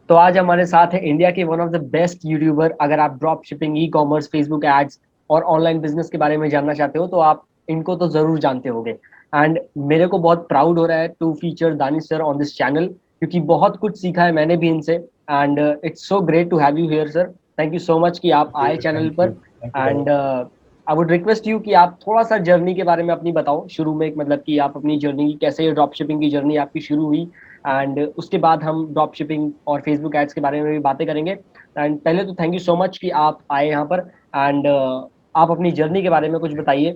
तो आज हमारे साथ है इंडिया के one of the best YouTuber. अगर आप drop shipping, e commerce, Facebook ads और ऑनलाइन बिजनेस के बारे में जानना चाहते हो तो आप इनको तो जरूर जानते होंगे। एंड मेरे को बहुत प्राउड हो रहा है to feature Danish sir on this channel, क्योंकि बहुत कुछ सीखा है मैंने भी इनसे। And it's so great to have you here sir. Thank you so much कि आप आए चैनल पर। Thank you and Gaurav. I would request you कि आप थोड़ा सा जर्नी के बारे में अपनी बताओ शुरू में, मतलब कि आप अपनी जर्नी कैसे ड्रॉप शिपिंग की जर्नी आपकी शुरू हुई। एंड उसके बाद हम ड्रॉप शिपिंग और फेसबुक एड्स के बारे में भी बातें करेंगे। एंड पहले तो थैंक यू सो मच कि आप आए यहाँ पर। एंड आप अपनी जर्नी के बारे में कुछ बताइए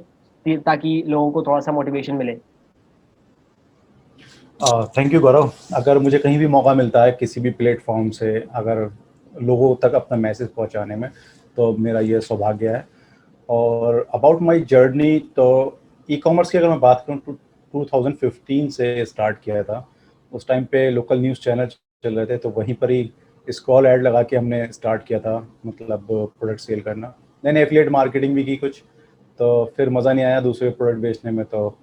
ताकि लोगों को थोड़ा सा मोटिवेशन मिले। थैंक यू गौरव। अगर मुझे कहीं भी मौका मिलता है किसी भी प्लेटफॉर्म से अगर लोगों तक अपना मैसेज पहुंचाने में, तो मेरा ये सौभाग्य है। और अबाउट माय जर्नी, तो ई कॉमर्स की अगर मैं बात करूँ तो 2015 से स्टार्ट किया था। उस टाइम पे लोकल न्यूज़ चैनल चल रहे थे, तो वहीं पर ही स्क्रॉल ऐड लगा के हमने स्टार्ट किया था, मतलब प्रोडक्ट सेल करना। मैंने एफिलिएट मार्केटिंग भी की कुछ, तो फिर मज़ा नहीं आया दूसरे प्रोडक्ट बेचने में, तो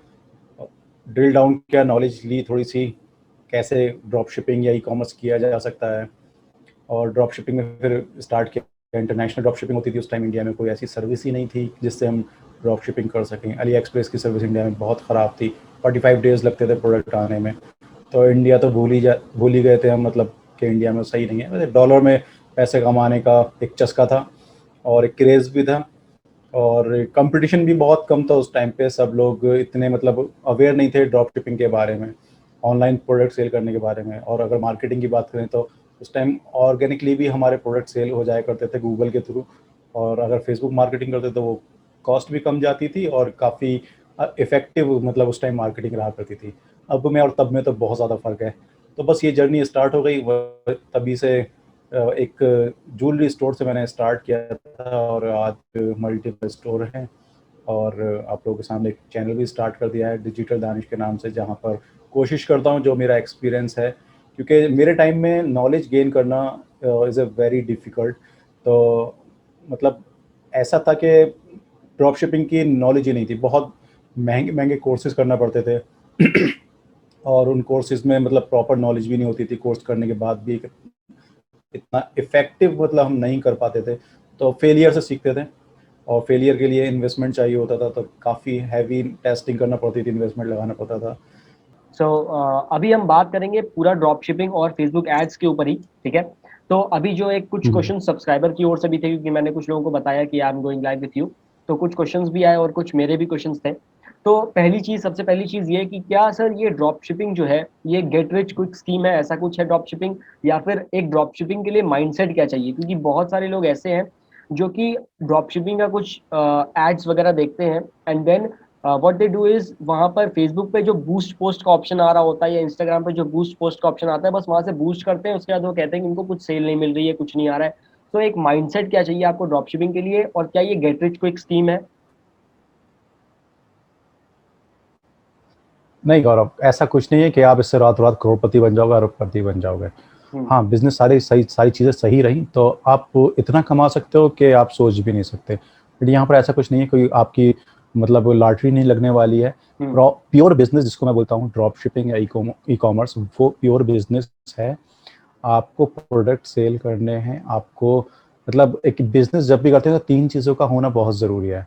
ड्रिल डाउन किया, नॉलेज ली थोड़ी सी कैसे ड्रॉप शिपिंग या ई कॉमर्स किया जा सकता है। और ड्रॉप शिपिंग में फिर स्टार्ट किया। इंटरनेशनल ड्रॉप शिपिंग होती थी उस टाइम, इंडिया में कोई ऐसी सर्विस ही नहीं थी जिससे हम ड्रॉप शिपिंग कर सकें। अली एक्सप्रेस की सर्विस इंडिया में बहुत ख़राब थी, 45 डेज़ लगते थे प्रोडक्ट आने में। तो इंडिया तो भूल ही गए थे हम, मतलब कि इंडिया में सही नहीं है। वैसे डॉलर में पैसे कमाने का एक चस्का था और एक क्रेज़ भी था, और कंपटीशन भी बहुत कम था उस टाइम पे। सब लोग इतने मतलब अवेयर नहीं थे ड्रॉप शिपिंग के बारे में, ऑनलाइन प्रोडक्ट सेल करने के बारे में। और अगर मार्केटिंग की बात करें तो उस टाइम ऑर्गेनिकली भी हमारे प्रोडक्ट सेल हो जाया करते थे गूगल के थ्रू। और अगर फेसबुक मार्केटिंग करते तो वो कॉस्ट भी कम जाती थी और काफ़ी इफ़ेक्टिव, मतलब उस टाइम मार्केटिंग रहा करती थी। अब में और तब में तो बहुत ज़्यादा फ़र्क है। तो बस ये जर्नी स्टार्ट हो गई तभी से। एक ज्वेलरी स्टोर से मैंने स्टार्ट किया था और आज मल्टीपल स्टोर हैं। और आप लोगों के सामने एक चैनल भी स्टार्ट कर दिया है डिजिटल दानिश के नाम से, जहाँ पर कोशिश करता हूँ जो मेरा एक्सपीरियंस है, क्योंकि मेरे टाइम में नॉलेज गेन करना इज़ अ वेरी डिफ़िकल्ट। तो मतलब ऐसा था कि ड्रॉप शिपिंग की नॉलेज ही नहीं थी, बहुत महंगे महंगे कोर्सेज करना पड़ते थे और उन कोर्सेज में मतलब प्रॉपर नॉलेज भी नहीं होती थी। कोर्स करने के बाद भी इतना इफेक्टिव मतलब हम नहीं कर पाते थे, तो फेलियर से सीखते थे। और फेलियर के लिए इन्वेस्टमेंट चाहिए होता था, तो काफ़ी हैवी टेस्टिंग करना पड़ती थी, इन्वेस्टमेंट लगाना पड़ता था। सो अभी हम बात करेंगे पूरा ड्रॉप शिपिंग और फेसबुक एड्स के ऊपर ही, ठीक है। तो अभी जो एक कुछ क्वेश्चन सब्सक्राइबर की ओर से भी थे, क्योंकि मैंने कुछ लोगों को बताया कि I am going live with you, तो कुछ क्वेश्चंस भी आए और कुछ मेरे भी क्वेश्चंस थे। तो सबसे पहली चीज ये कि क्या सर ये ड्रॉप शिपिंग जो है ये गेट रिच क्विक स्कीम है, ऐसा कुछ है ड्रॉप शिपिंग, या फिर एक ड्रॉप शिपिंग के लिए माइंडसेट क्या चाहिए? क्योंकि बहुत सारे लोग ऐसे हैं जो कि ड्रॉप शिपिंग का कुछ एड्स वगैरह देखते हैं and then what they do is वहां पर फेसबुक पे जो बूस्ट पोस्ट का ऑप्शन आ रहा होता है या इंस्टाग्राम पे जो बूस्ट पोस्ट का ऑप्शन आता है, बस वहां से बूस्ट करते हैं, उसके बाद वो कहते हैं कि इनको कुछ सेल नहीं मिल रही है, कुछ नहीं आ रहा है। तो एक माइंडसेट क्या चाहिए आपको ड्रॉप शिपिंग के लिए, और क्या ये गेट रिच क्विक स्कीम है? नहीं गौरव, ऐसा कुछ नहीं है कि आप इससे रात रात करोड़पति बन जाओगे, अरबपति बन जाओगे। हम्म। हाँ, बिजनेस सारी चीज़ें सही रही तो आप इतना कमा सकते हो कि आप सोच भी नहीं सकते। बट यहाँ पर ऐसा कुछ नहीं है, कोई आपकी मतलब लॉटरी नहीं लगने वाली है। हम्म। प्योर बिजनेस जिसको मैं बोलता हूँ, ड्रॉप शिपिंग या ई कॉमर्स, वो प्योर बिजनेस है। आपको प्रोडक्ट सेल करने हैं, आपको मतलब एक बिजनेस जब भी करते हैं तो तीन चीज़ों का होना बहुत ज़रूरी है।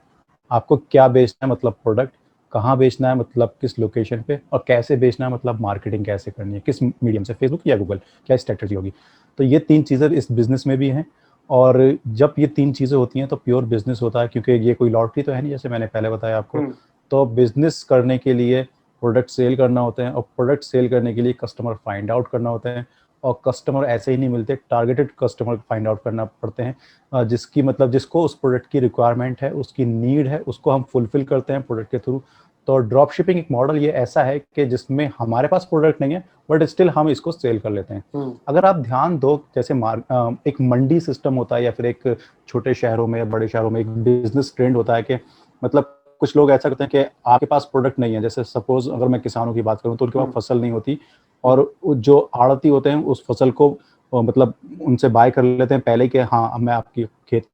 आपको क्या बेचना है, मतलब प्रोडक्ट, कहाँ बेचना है, मतलब किस लोकेशन पे, और कैसे बेचना है, मतलब मार्केटिंग कैसे करनी है, किस मीडियम से, फेसबुक या गूगल, क्या स्ट्रेटजी होगी। तो ये तीन चीज़ें इस बिज़नेस में भी हैं। और जब ये तीन चीज़ें होती हैं तो प्योर बिज़नेस होता है, क्योंकि ये कोई लॉटरी तो है नहीं, जैसे मैंने पहले बताया आपको। हम्म। तो बिज़नेस करने के लिए प्रोडक्ट सेल करना होते हैं, और प्रोडक्ट सेल करने के लिए कस्टमर फाइंड आउट करना होता है। और कस्टमर ऐसे ही नहीं मिलते, टारगेटेड कस्टमर फाइंड आउट करना पड़ते हैं, जिसकी मतलब जिसको उस प्रोडक्ट की रिक्वायरमेंट है, उसकी नीड है, उसको हम फुलफिल करते हैं प्रोडक्ट के थ्रू। तो ड्रॉप शिपिंग एक मॉडल ये ऐसा है कि जिसमें हमारे पास प्रोडक्ट नहीं है, बट स्टिल हम इसको सेल कर लेते हैं। हम्म। अगर आप ध्यान दो, जैसे एक मंडी सिस्टम होता है, या फिर एक छोटे शहरों में या बड़े शहरों में एक बिजनेस ट्रेंड होता है कि मतलब कुछ लोग ऐसा करते हैं कि आपके पास प्रोडक्ट नहीं है। जैसे सपोज अगर मैं किसानों की बात करूं तो उनके पास हम्म। फसल नहीं होती, हम्म। और जो आड़ती होते हैं उस फसल को मतलब उनसे बाय कर लेते हैं पहले कि हाँ, अब मैं आपकी खेत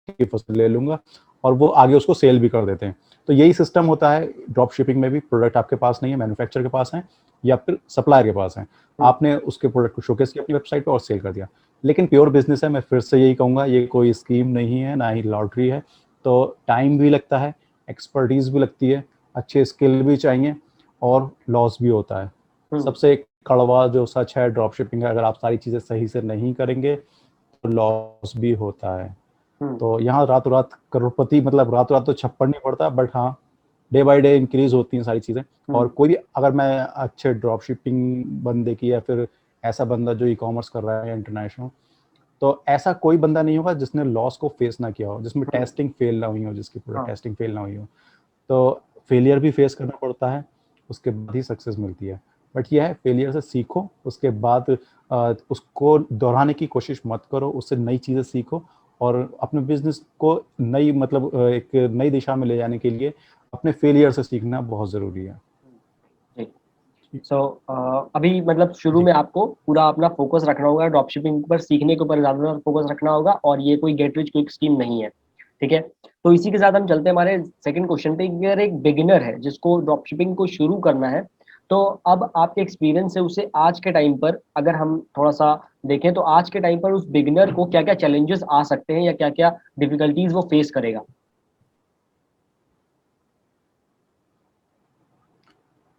की फसल ले लूंगा, और वो आगे उसको सेल भी कर देते हैं। तो यही सिस्टम होता है ड्रॉप शिपिंग में भी। प्रोडक्ट आपके पास नहीं है, मैन्युफैक्चर के पास है, या फिर सप्लायर के पास हैं, आपने उसके प्रोडक्ट को शोकेस किया अपनी वेबसाइट पे और सेल कर दिया। लेकिन प्योर बिजनेस है, मैं फिर से यही कहूँगा, ये कोई स्कीम नहीं है, ना ही लॉटरी है। तो टाइम भी लगता है, एक्सपर्टीज भी लगती है, अच्छे स्किल भी चाहिए, और लॉस भी होता है। सबसे एक कड़वा जो सच है ड्रॉप शिपिंग है, अगर आप सारी चीज़ें सही से नहीं करेंगे तो लॉस भी होता है। तो यहाँ रातों रात करोड़पति, मतलब रातों रात तो छप्पड़ नहीं पड़ता, बट हाँ, डे बाय डे इंक्रीज होती हैं सारी चीज़ें। और कोई भी, अगर मैं अच्छे ड्रॉप शिपिंग बंदे की, या फिर ऐसा बंदा जो ई कॉमर्स कर रहा है इंटरनेशनल, तो ऐसा कोई बंदा नहीं होगा जिसने लॉस को फेस ना किया हो, जिसमें टेस्टिंग फेल ना हुई हो, जिसकी प्रोडक्ट टेस्टिंग फेल ना हुई हो। तो फेलियर भी फेस करना पड़ता है, उसके बाद ही सक्सेस मिलती है। बट यह है, फेलियर से सीखो, उसके बाद उसको दोहराने की कोशिश मत करो, उससे नई चीज़ें सीखो, और अपने बिजनेस को नई, मतलब एक नई दिशा में ले जाने के लिए अपने फेलियर से सीखना बहुत ज़रूरी है। सो अभी मतलब शुरू जी। में आपको पूरा अपना फोकस रखना होगा ड्रॉप शिपिंग पर, सीखने के ऊपर ज़्यादा फोकस रखना होगा, और ये कोई गेट रिच क्विक स्कीम नहीं है, ठीक है। तो इसी के साथ हम चलते हैं हमारे सेकंड क्वेश्चन पे। अगर एक बिगिनर है जिसको ड्रॉप शिपिंग को शुरू करना है, तो अब आपके एक्सपीरियंस से उसे आज के टाइम पर अगर हम थोड़ा सा देखें, तो आज के टाइम पर उस बिगिनर को क्या क्या चैलेंजेस आ सकते हैं या क्या क्या डिफिकल्टीज वो फेस करेगा?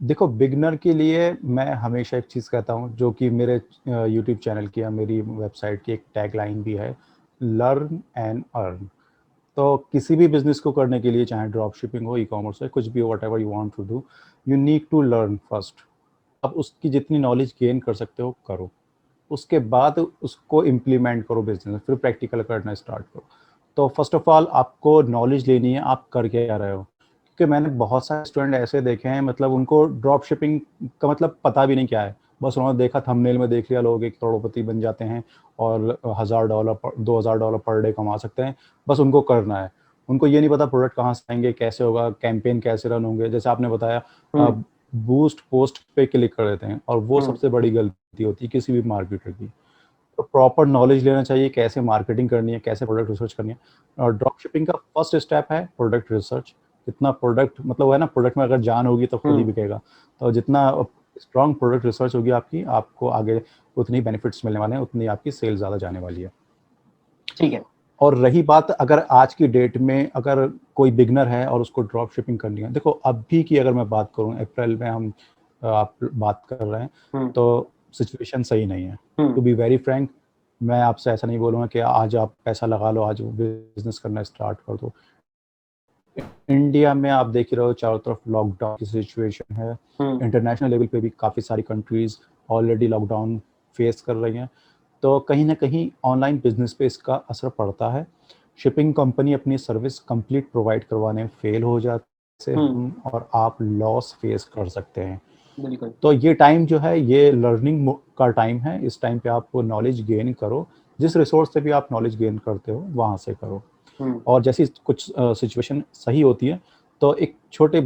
देखो, बिगनर के लिए मैं हमेशा एक चीज़ कहता हूँ, जो कि मेरे यूट्यूब चैनल की या मेरी वेबसाइट की एक टैगलाइन भी है, लर्न एंड अर्न। तो किसी भी बिजनेस को करने के लिए, चाहे ड्रॉप शिपिंग हो, ई कॉमर्स हो, कुछ भी हो, whatever you want to do, you need to learn first. अब उसकी जितनी नॉलेज गेन कर सकते हो करो, उसके बाद उसको इम्प्लीमेंट करो बिजनेस में, फिर प्रैक्टिकल करना स्टार्ट करो। तो फर्स्ट ऑफ ऑल आपको नॉलेज लेनी है, आप कर क्या रहे हो, क्योंकि मैंने बहुत सारे स्टूडेंट ऐसे देखे हैं, मतलब उनको ड्रॉप शिपिंग का मतलब पता भी नहीं क्या है, बस उन्होंने देखा, थंबनेल में देख लिया, लोग एक करोड़पति बन जाते हैं और $1000 $2000 पर डे कमा सकते हैं, बस उनको करना है। उनको ये नहीं पता प्रोडक्ट कहाँ से आएंगे, कैसे होगा, कैंपेन कैसे रन होंगे, जैसे आपने बताया बूस्ट पोस्ट पे क्लिक कर देते हैं, और वो सबसे बड़ी गलती होती है किसी भी मार्केटर की। तो प्रॉपर नॉलेज लेना चाहिए, कैसे मार्केटिंग करनी है, कैसे प्रोडक्ट रिसर्च करनी है। और ड्रॉप शिपिंग का फर्स्ट स्टेप है प्रोडक्ट रिसर्च। जितना प्रोडक्ट, मतलब है ना, प्रोडक्ट में अगर जान होगी तो खुद ही बिकेगा। तो जितना स्ट्रॉन्ग प्रोडक्ट रिसर्च होगी आपकी, आपको आगे उतनी बेनिफिट्स मिलने वाले हैं, उतनी आपकी सेल ज़्यादा जाने वाली है। ठीक है। और रही बात, अगर आज की डेट में अगर कोई बिगनर है और उसको ड्रॉप शिपिंग करनी है, देखो अभी की अगर मैं बात करूं, अप्रैल में हम आप बात कर रहे हैं, तो सिचुएशन सही नहीं है। टू बी वेरी फ्रैंक, मैं आपसे ऐसा नहीं बोलूँगा कि आज आप पैसा लगा लो, आज बिजनेस करना स्टार्ट कर दो। इंडिया में आप देख ही रहे हो, चारों तरफ लॉकडाउन की सिचुएशन है। इंटरनेशनल लेवल पे भी काफ़ी सारी कंट्रीज ऑलरेडी लॉकडाउन फेस कर रही हैं। तो कहीं ना कहीं ऑनलाइन बिजनेस पे इसका असर पड़ता है। शिपिंग कंपनी अपनी सर्विस कंप्लीट प्रोवाइड करवाने में फेल हो जाते हैं हम, और आप लॉस फेस कर सकते हैं। बिल्कुल। तो ये टाइम जो है, ये लर्निंग का टाइम है। इस टाइम पे आप नॉलेज गेन करो, जिस रिसोर्स से भी आप नॉलेज गेन करते हो वहाँ से करो। और जैसी कुछ सिचुएशन सही होती है, तो एक छोटे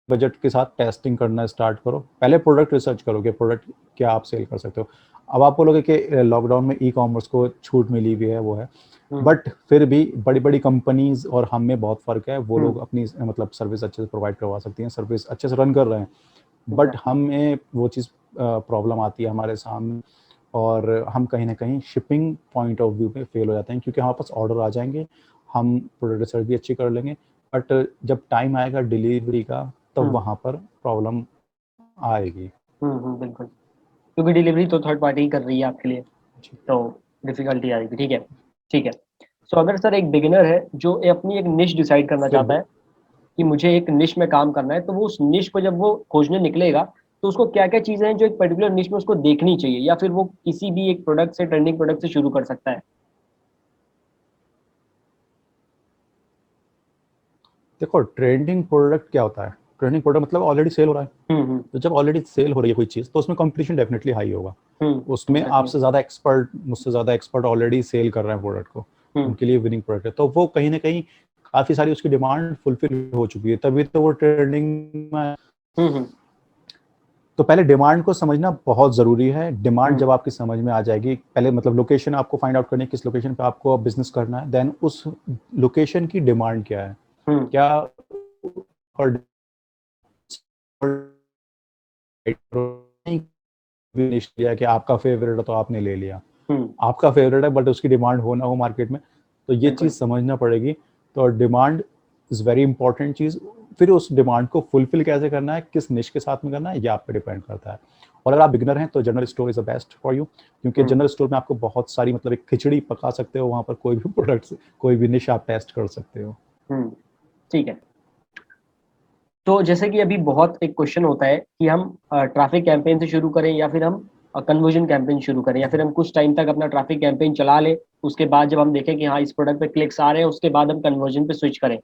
बजट के साथ टेस्टिंग करना स्टार्ट करो। पहले प्रोडक्ट रिसर्च करो कि प्रोडक्ट क्या आप सेल कर सकते हो। अब आप बोलोगे कि लॉकडाउन में ई कॉमर्स को छूट मिली हुई है, वो है, बट फिर भी बड़ी बड़ी कंपनीज और हम में बहुत फ़र्क है। वो लोग अपनी मतलब सर्विस अच्छे से प्रोवाइड करवा सकती हैं, सर्विस अच्छे से रन कर रहे हैं, बट हमें वो चीज़ प्रॉब्लम आती है हमारे सामने, और हम कहीं ना कहीं शिपिंग पॉइंट ऑफ व्यू पे फेल हो जाते हैं, क्योंकि हमारे पास ऑर्डर आ जाएंगे, हम प्रोडक्ट रिसर्च भी अच्छी कर लेंगे, बट जब टाइम आएगा डिलीवरी का, तब वहाँ पर प्रॉब्लम आएगी। बिल्कुल, क्योंकि डिलीवरी तो थर्ड पार्टी ही कर रही है आपके लिए, तो डिफिकल्टी आएगी। ठीक है, ठीक है। सो अगर सर एक बिगिनर है जो अपनी एक निश डिसाइड करना फिर चाहता है कि मुझे एक निश में काम करना है, तो वो उस निश को जब वो खोजने निकलेगा, तो उसको क्या क्या चीजें हैं जो एक पर्टिकुलर निश में उसको देखनी चाहिए, या फिर वो किसी भी एक प्रोडक्ट से, ट्रेंडिंग प्रोडक्ट से शुरू कर सकता है? देखो, ट्रेंडिंग प्रोडक्ट क्या होता है? ट्रेंडिंग प्रोडक्ट मतलब ऑलरेडी सेल हो रहा है। तो जब ऑलरेडी सेल हो रही है कोई चीज़, तो उसमें कंपटीशन डेफिनेटली हाई होगा। उसमें आपसे ज़्यादा एक्सपर्ट, मुझसे ज़्यादा एक्सपर्ट ऑलरेडी सेल कर रहे हैं प्रोडक्ट को, उनके लिए विनिंग प्रोडक्ट है, तो वो कहीं ना कहीं काफ़ी सारी उसकी डिमांड फुलफिल हो चुकी है, तभी तो वो ट्रेंडिंग में। तो पहले डिमांड को समझना बहुत ज़रूरी है। डिमांड जब आपकी समझ में आ जाएगी, पहले मतलब लोकेशन आपको फाइंड आउट करनी है, किस लोकेशन पे आपको बिजनेस करना है, देन उस लोकेशन की डिमांड क्या है, क्या पर भी निश लिया कि आपका फेवरेट है तो आपने ले लिया, हम्म, आपका फेवरेट है बट उसकी डिमांड हो ना हो मार्केट में, तो ये बिल्कुल। चीज़ समझना पड़ेगी। तो डिमांड इज़ वेरी इंपॉर्टेंट चीज़। फिर उस डिमांड को फुलफिल कैसे करना है, किस निश के साथ में करना है, ये आप पे डिपेंड करता है। और अगर आप बिगिनर हैं तो general store is the best for you, क्योंकि हम्म, जनरल स्टोर में आपको बहुत सारी मतलब एक खिचड़ी पका सकते हो, वहाँ पर कोई भी प्रोडक्ट्स, कोई भी निश आप टेस्ट कर सकते हो। हम्म, ठीक है। तो जैसे कि अभी बहुत एक क्वेश्चन होता है कि हम ट्रैफिक कैंपेन से शुरू करें या फिर हम कन्वर्जन कैंपेन शुरू करें, या फिर हम कुछ टाइम तक अपना ट्रैफिक कैंपेन चला लें, उसके बाद जब हम देखें कि हाँ इस प्रोडक्ट पे क्लिक्स आ रहे हैं, उसके बाद हम कन्वर्जन पे स्विच करें।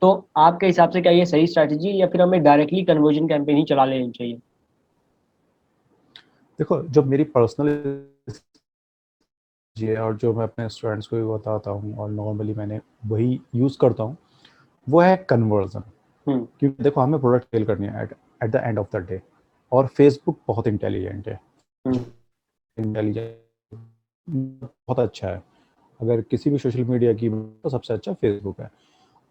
तो आपके हिसाब से क्या ये सही स्ट्रैटेजी है, या फिर हमें डायरेक्टली कन्वर्जन कैंपेन ही चला लेनी चाहिए? देखो, जो मेरी पर्सनल जी है और जो मैं अपने स्टूडेंट्स को भी बताता हूँ और नॉर्मली मैंने वही यूज़ करता हूँ, वो है कन्वर्जन। हम्म, क्योंकि देखो, हमें प्रोडक्ट सेल करनी है at at the end of the day, और फेसबुक बहुत इंटेलिजेंट है, हम्म, इंटेलिजेंट बहुत अच्छा है। अगर किसी भी सोशल मीडिया की तो सबसे अच्छा फेसबुक है,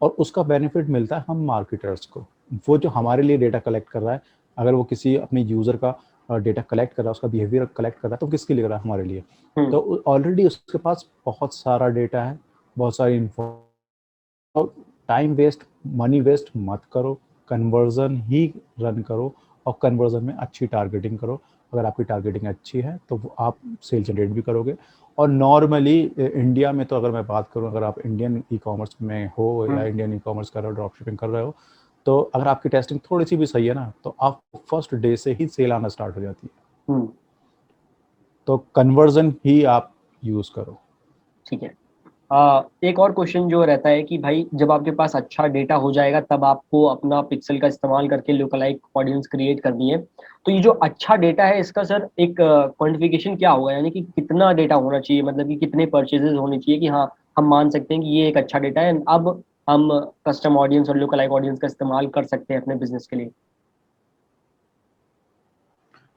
और उसका बेनिफिट मिलता है हम मार्केटर्स को। वो जो हमारे लिए डेटा कलेक्ट कर रहा है, अगर वो किसी अपने यूज़र का डेटा कलेक्ट कर रहा है, उसका बिहेवियर कलेक्ट कर रहा है, तो किसके लिए कर रहा है? हमारे लिए। हम्म, तो ऑलरेडी उसके पास बहुत सारा डेटा है, बहुत सारी info. Time waste, money waste मत करो, कन्वर्जन ही रन करो, और कन्वर्जन में अच्छी टारगेटिंग करो। अगर आपकी टारगेटिंग अच्छी है तो वो आप सेल जनरेट भी करोगे। और नॉर्मली इंडिया में तो अगर मैं बात करूं, अगर आप इंडियन ई कॉमर्स में हो या हम्म, इंडियन ई कॉमर्स कर रहे हो, ड्रॉप शिपिंग कर रहे हो, तो अगर आपकी टेस्टिंग थोड़ी सी भी सही है ना, तो आप फर्स्ट डे से ही सेल आना स्टार्ट हो जाती है। हम्म, तो कन्वर्जन ही आप यूज़ करो। ठीक है। एक और क्वेश्चन जो रहता है कि भाई जब आपके पास अच्छा डेटा हो जाएगा तब आपको अपना पिक्सल का इस्तेमाल करके लुकलाइक ऑडियंस क्रिएट करनी है। तो ये जो अच्छा डेटा है इसका सर एक क्वांटिफिकेशन क्या होगा, यानी कि कितना डेटा होना चाहिए, मतलब कि कितने परचेजेस होने चाहिए कि हाँ हम मान सकते हैं कि ये एक अच्छा डेटा है, अब हम कस्टम ऑडियंस और लुकलाइक ऑडियंस का इस्तेमाल कर सकते हैं अपने बिजनेस के लिए?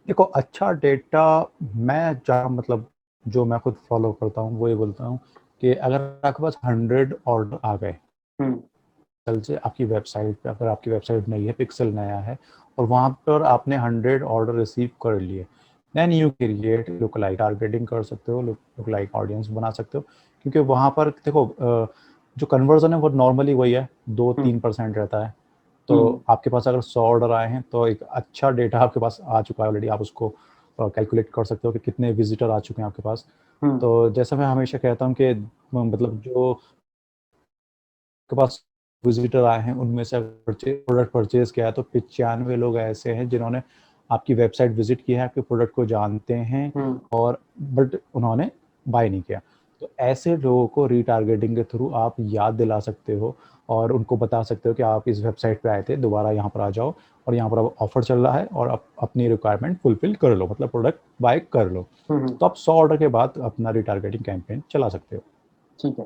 देखो, अच्छा डेटा, मैं जहाँ मतलब जो मैं खुद फॉलो करता हूँ वो ये बोलता हूँ कि अगर आपके पास 100 ऑर्डर आ गए हम्म, कल से आपकी वेबसाइट पे, अगर आपकी वेबसाइट नई है, पिक्सल नया है, और वहाँ पर आपने 100 ऑर्डर रिसीव कर लिए, then you create look like, targeting कर सकते हो, लुक लाइक ऑडियंस बना सकते हो। क्योंकि वहाँ पर देखो, जो कन्वर्जन है वो नॉर्मली वही है, दो हम्म, तीन परसेंट रहता है। तो हम्म, आपके पास अगर 100 ऑर्डर आए हैं तो एक अच्छा डेटा आपके पास आ चुका है ऑलरेडी, आप उसको कैलकुलेट कर सकते हो कि कितने विजिटर आ चुके हैं आपके पास। हम्म, तो जैसा मैं हमेशा कहता हूँ कि मतलब जो के पास विजिटर आए हैं उनमें से प्रोडक्ट परचेज किया है तो 95 लोग ऐसे हैं जिन्होंने आपकी वेबसाइट विजिट किया है, आपके प्रोडक्ट को जानते हैं, हम्म, और बट उन्होंने बाय नहीं किया। तो ऐसे लोगों को रीटारगेटिंग के थ्रू आप याद दिला सकते हो, और उनको बता सकते हो कि आप इस वेबसाइट पे आए थे, दोबारा यहाँ पर आ जाओ, और यहाँ पर अब ऑफर चल रहा है, और आप अपनी रिक्वायरमेंट फुलफिल कर लो, मतलब प्रोडक्ट बाय कर लो। हम्म, तो आप 100 ऑर्डर के बाद अपना रिटारगेटिंग कैंपेन चला सकते हो। ठीक है।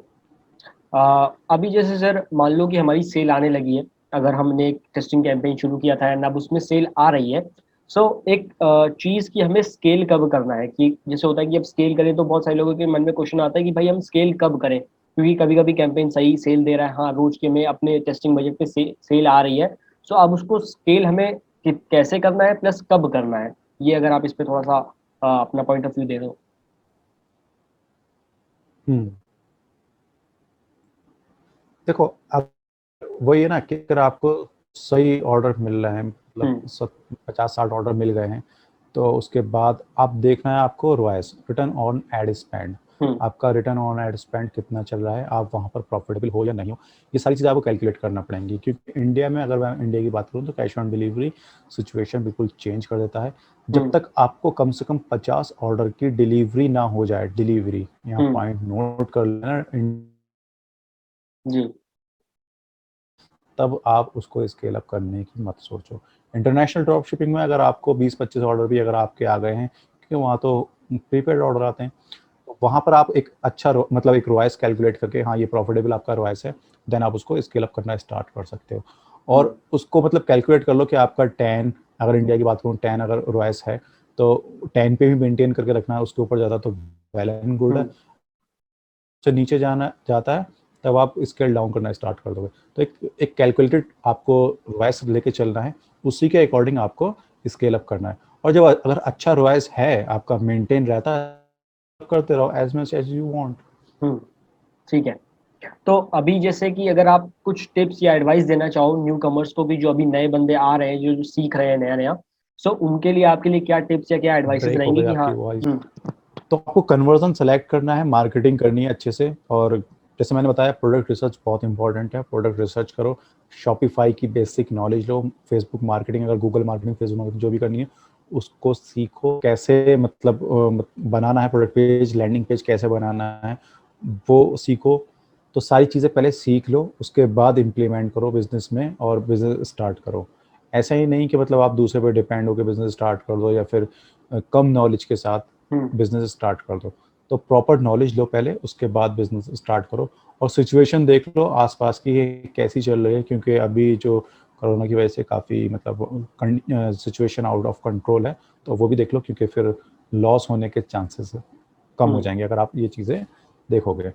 अभी जैसे सर मान लो कि हमारी सेल आने लगी है, अगर हमने एक टेस्टिंग कैंपेन शुरू किया था एंड अब उसमें सेल आ रही है। सो एक चीज की हमें स्केल कब करना है, कि जैसे होता है कि अब स्केल करें तो बहुत सारे लोगों के मन में क्वेश्चन आता है कि भाई हम स्केल कब करें, क्योंकि कभी कभी कैंपेन सही सेल दे रहा है, हाँ रोज के में अपने टेस्टिंग बजट पे सेल आ रही है। सो अब उसको स्केल हमें कैसे करना है प्लस कब करना है, ये अगर आप इस पे थोड़ा सा अपना पॉइंट ऑफ व्यू दे दो। हम्म देखो, अब वही है ना कि अगर आपको सही ऑर्डर मिल रहे हैं, मतलब हम्म, 50-60 ऑर्डर मिल गए हैं, तो उसके बाद आप देखना है आपको ROAS, return on ad spend. Hmm, आपका रिटर्न ऑन एड स्पेंड कितना चल रहा है, आप वहाँ पर प्रॉफिटेबल हो या नहीं हो, ये सारी चीज़ें आपको कैलकुलेट करना पड़ेंगी। क्योंकि इंडिया में, अगर मैं इंडिया की बात करूँ, तो कैश ऑन डिलीवरी सिचुएशन बिल्कुल चेंज कर देता है। जब हम्म, तक आपको कम से कम 50 ऑर्डर की डिलीवरी ना हो जाए, डिलीवरी, यहाँ हम्म, पॉइंट नोट कर लेना, जी, तब आप उसको स्केल अप करने की मत सोचो। इंटरनेशनल ड्रॉप शिपिंग में अगर आपको 20-25 ऑर्डर भी अगर आपके आ गए हैं, क्योंकि वहाँ तो प्रीपेड ऑर्डर आते हैं, तो वहाँ पर आप एक अच्छा मतलब एक रोआइस कैलकुलेट करके, हाँ ये प्रॉफिटेबल आपका रोआइस है, देन आप उसको स्केल अप करना स्टार्ट कर सकते हो। हम्म, और उसको मतलब कैलकुलेट कर लो कि आपका 10, अगर इंडिया की बात करूँ, 10 अगर रोआइस है, तो 10 पे भी मेंटेन करके रखना है, उसके ऊपर ज़्यादा तो वेल एंड गुड है। हम्म, से नीचे जाना जाता है, तब आप स्केल डाउन करना स्टार्ट कर दोगे। तो एक कैलकुलेटेड आपको वॉइस लेके चलना है, उसी के अकॉर्डिंग आपको स्केल अप करना है। और जब अगर अच्छा ROAS है आपका मेंटेन रहता है, करते रहो as much as you want. ठीक है। तो अभी जैसे कि अगर आप कुछ टिप्स या एडवाइस देना चाहो न्यू कमर्स को भी, जो अभी नए बंदे आ रहे हैं, जो सीख रहे हैं नया नया, सो उनके लिए आपके लिए क्या टिप्स या क्या एडवाइसेस ब्रेक हो रहेंगे गई कि हाँ। आपकी वॉइस। तो आपको कन्वर्जन सेलेक्ट करना है, मार्केटिंग करनी है अच्छे से, और जैसे मैंने बताया प्रोडक्ट रिसर्च बहुत इंपॉर्टेंट है। प्रोडक्ट रिसर्च करो, शॉपिफाई की बेसिक नॉलेज लो, फेसबुक मार्केटिंग, अगर गूगल मार्केटिंग फेसबुक मार्केटिंग जो भी करनी है उसको सीखो, कैसे मतलब बनाना है प्रोडक्ट पेज, लैंडिंग पेज कैसे बनाना है वो सीखो। तो सारी चीज़ें पहले सीख लो, उसके बाद इम्प्लीमेंट करो बिजनेस में और बिजनेस स्टार्ट करो। ऐसा ही नहीं कि मतलब आप दूसरे पे डिपेंड होकर बिजनेस स्टार्ट कर दो या फिर कम नॉलेज के साथ बिजनेस स्टार्ट कर दो। तो प्रॉपर नॉलेज लो पहले, उसके बाद बिजनेस स्टार्ट करो। और सिचुएशन देख लो आसपास की कैसी चल रही है, क्योंकि अभी जो कोरोना की वजह से काफ़ी मतलब सिचुएशन आउट ऑफ कंट्रोल है, तो वो भी देख लो, क्योंकि फिर लॉस होने के चांसेस कम हो जाएंगे अगर आप ये चीज़ें देखोगे।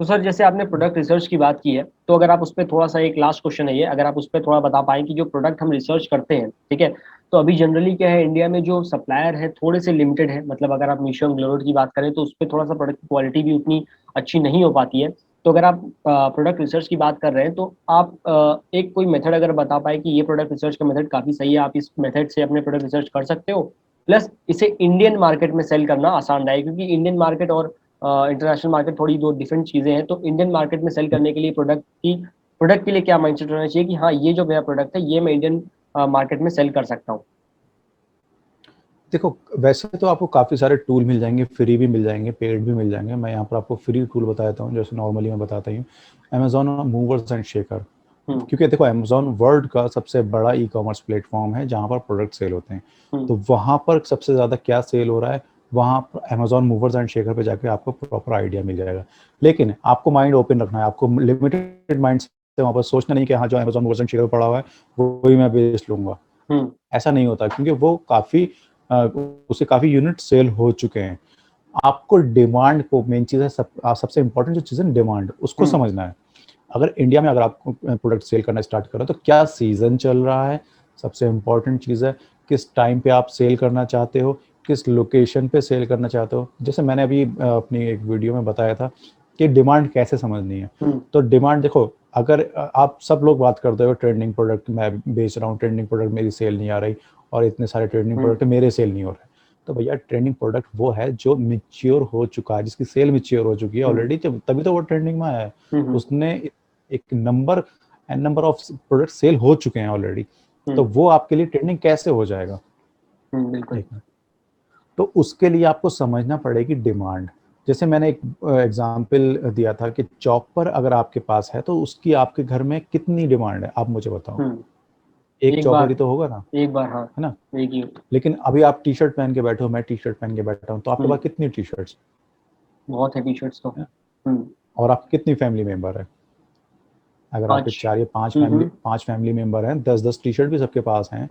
तो सर जैसे आपने प्रोडक्ट रिसर्च की बात की है, तो अगर आप उस पर थोड़ा सा, एक लास्ट क्वेश्चन है ये, अगर आप उस पर थोड़ा बता पाएं कि जो प्रोडक्ट हम रिसर्च करते हैं, ठीक है, तो अभी जनरली क्या है, इंडिया में जो सप्लायर है थोड़े से लिमिटेड है। मतलब अगर आप मीशो ग्लोरोड की बात करें तो उस पर थोड़ा सा प्रोडक्ट की क्वालिटी भी उतनी अच्छी नहीं हो पाती है। तो अगर आप प्रोडक्ट रिसर्च की बात कर रहे हैं, तो आप एक कोई मेथड अगर बता पाए कि ये प्रोडक्ट रिसर्च का मेथड काफ़ी सही है, आप इस मेथड से अपने प्रोडक्ट रिसर्च कर सकते हो, प्लस इसे इंडियन मार्केट में सेल करना आसान रहेगा, क्योंकि इंडियन मार्केट और इंटरनेशनल मार्केट थोड़ी दो डिफरेंट चीजें हैं। तो इंडियन मार्केट में सेल करने के लिए प्रोडक्ट के लिए क्या माइंडसेट होना चाहिए कि हाँ, ये जो मेरा प्रोडक्ट है ये मैं इंडियन मार्केट में सेल कर सकता हूँ। देखो वैसे तो आपको काफ़ी सारे टूल मिल जाएंगे, फ्री भी मिल जाएंगे, पेड भी मिल जाएंगे। मैं यहाँ पर आपको फ्री टूल बता देता हूँ, जैसे नॉर्मली मैं बताता ही हूँ, अमेजोन मूवर्स एंड शेकर। क्योंकि देखो अमेजोन वर्ल्ड का सबसे बड़ा ई कॉमर्स प्लेटफॉर्म है जहाँ पर प्रोडक्ट सेल होते हैं। तो वहाँ पर सबसे ज़्यादा क्या सेल हो रहा है, वहाँ पर अमेजोन मूवर्स एंड शेकर पे जाके आपको प्रॉपर आइडिया मिल जाएगा। लेकिन आपको माइंड ओपन रखना है, आपको लिमिटेड माइंड से वहाँ पर सोचना नहीं कि हाँ जो अमेजोन मूवर्स एंड शेकर पड़ा हुआ है वही मैं बेच लूंगा। ऐसा नहीं होता, क्योंकि वो काफ़ी उसे काफ़ी यूनिट सेल हो चुके हैं। आपको डिमांड को, मेन चीज़ है सबसे इंपॉर्टेंट जो चीज़ है डिमांड, उसको समझना है। अगर इंडिया में अगर आप प्रोडक्ट सेल करना स्टार्ट कर रहे हो तो क्या सीजन चल रहा है, सबसे इंपॉर्टेंट चीज़ है। किस टाइम पे आप सेल करना चाहते हो, किस लोकेशन पे सेल करना चाहते हो। जैसे मैंने अभी अपनी एक वीडियो में बताया था कि डिमांड कैसे समझनी है। तो डिमांड देखो, अगर आप सब लोग बात करते हो ट्रेंडिंग प्रोडक्ट मैं बेच रहा हूँ, ट्रेंडिंग प्रोडक्ट मेरी सेल नहीं आ रही, और इतने सारे ट्रेंडिंग प्रोडक्ट मेरे सेल नहीं हो रहे, तो भैया ट्रेंडिंग प्रोडक्ट वो है जो मिच्योर हो चुका है, जिसकी सेल मिच्योर हो चुकी है ऑलरेडी, तभी तो वो ट्रेंडिंग में आया है। उसने एक नंबर ऑफ प्रोडक्ट सेल हो चुके हैं ऑलरेडी, तो वो आपके लिए ट्रेंडिंग कैसे हो जाएगा। बिल्कुल। तो उसके लिए आपको समझना पड़ेगी डिमांड। जैसे मैंने एक एग्जांपल दिया था कि चॉपर अगर आपके पास है तो उसकी आपके घर में कितनी डिमांड है, आप मुझे बताओ। एक एक चॉपर बार ही तो होगा ना, एक बार हाँ, है ना। एक ही। लेकिन अभी आप टी शर्ट पहन के बैठे हो, मैं टी शर्ट पहन के बैठा हूँ, तो आपके पास कितनी टी शर्ट्स, बहुत है टी शर्ट्स तो। और आपकी कितनी फैमिली मेंबर है। अगर आपके 5। 4 या 5 फैमिली मेंबर हैं, 10-10 टी शर्ट भी सबके पास हैं,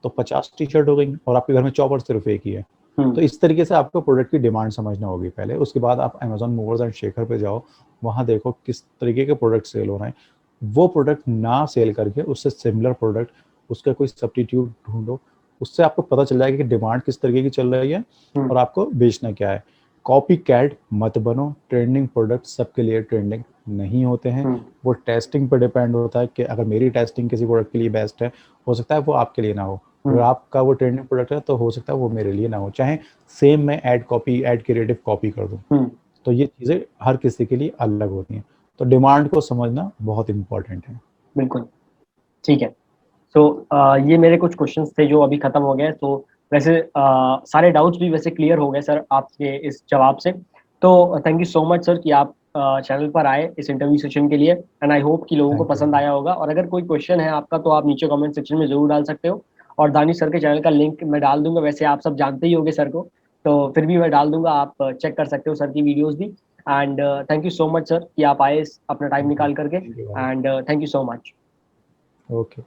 तो 50 टी शर्ट हो गई, और आपके घर में चॉपर सिर्फ एक ही है। तो इस तरीके से आपको प्रोडक्ट की डिमांड समझना होगी पहले। उसके बाद आप अमेजॉन मूवर्स एंड शेकर पे जाओ, वहाँ देखो किस तरीके के प्रोडक्ट सेल हो रहे हैं। वो प्रोडक्ट ना सेल करके उससे सिमिलर प्रोडक्ट, उसका कोई सब्स्टिट्यूट ढूंढो। उससे आपको पता चल जाएगा कि डिमांड किस तरीके की चल रही है और आपको बेचना क्या है। कॉपी कैट मत बनो, ट्रेंडिंग प्रोडक्ट सबके लिए ट्रेंडिंग नहीं होते हैं। वो टेस्टिंग पर डिपेंड होता है कि अगर मेरी टेस्टिंग किसी प्रोडक्ट के लिए बेस्ट है, हो सकता है वो आपके लिए ना हो। अगर आपका वो ट्रेंडिंग प्रोडक्ट है तो हो सकता है वो मेरे लिए ना हो, चाहे सेम मैं एड क्रिएटिव कॉपी कर दूं। तो ये चीज़ें हर किसी के लिए अलग होती हैं। तो डिमांड को समझना बहुत इंपॉर्टेंट है। बिल्कुल ठीक है। तो ये मेरे कुछ क्वेश्चंस थे जो अभी खत्म हो गए। तो वैसे सारे डाउट्स भी वैसे क्लियर हो गए सर आपके इस जवाब से। तो thank you so much sir कि आप चैनल पर आए इस इंटरव्यू सेशन के लिए, एंड आई होप कि लोगों को थैंक यू। पसंद आया होगा। और अगर कोई क्वेश्चन है आपका तो आप नीचे कमेंट सेक्शन में जरूर डाल सकते हो, और दानिश सर के चैनल का लिंक मैं डाल दूंगा। वैसे आप सब जानते ही होंगे सर को, तो फिर भी मैं डाल दूंगा, आप चेक कर सकते हो सर की वीडियोस भी। And thank you so much sir कि आप आए अपना टाइम निकाल करके, थैंक यू भाई। And thank you so much. Okay.